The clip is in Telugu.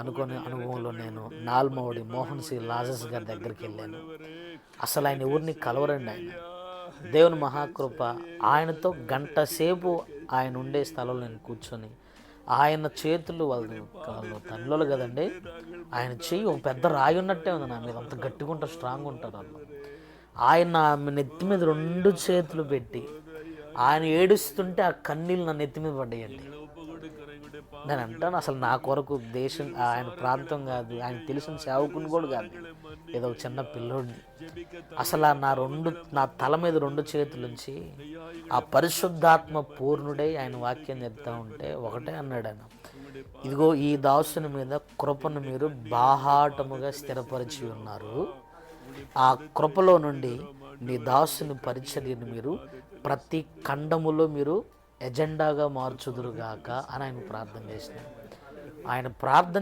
అనుకోని అనుభవంలో నేను నాల్మౌడి మోహన్ సి లాజస్ గారి దగ్గరికి వెళ్ళాను. అసలు ఆయన ఎవరిని కలవరండి ఆయన. దేవుని మహాకృప, ఆయనతో గంట సేపు ఆయన ఉండే స్థలంలో నేను కూర్చొని, ఆయన చేతులు వాళ్ళు తల్లులు కదండి, ఆయన చెయ్యి ఒక పెద్ద రాయి ఉన్నట్టే ఉంది నా మీద, అంత గట్టిగా ఉంటారు, స్ట్రాంగ్ ఉంటారు వాళ్ళు. ఆయన నా నెత్తి మీద 2 చేతులు పెట్టి ఆయన ఏడుస్తుంటే ఆ కన్నీళ్ళు నా నెత్తి మీద పడ్డాయండి. నేను అంటాను, అసలు నా కొరకు దేశం ఆయన ప్రాంతం కాదు, ఆయన తెలిసిన సేవకుని కూడా కాదు, ఏదో ఒక చిన్న పిల్లోడిని. అసలు నా తల మీద 2 చేతులుంచి ఆ పరిశుద్ధాత్మ పూర్ణుడై ఆయన వాక్యం చెప్తా ఉంటే ఒకటే అన్నాడు ఆయన, ఇదిగో ఈ దాసుని మీద కృపను మీరు బాహాటముగా స్థిరపరిచి ఉన్నారు. ఆ కృపలో నుండి నీ దాసుని పరిచర్యను మీరు ప్రతి ఖండములో మీరు ఎజెండాగా మార్చుదురుగాక అని ఆయన ప్రార్థన చేసినాడు. ఆయన ప్రార్థన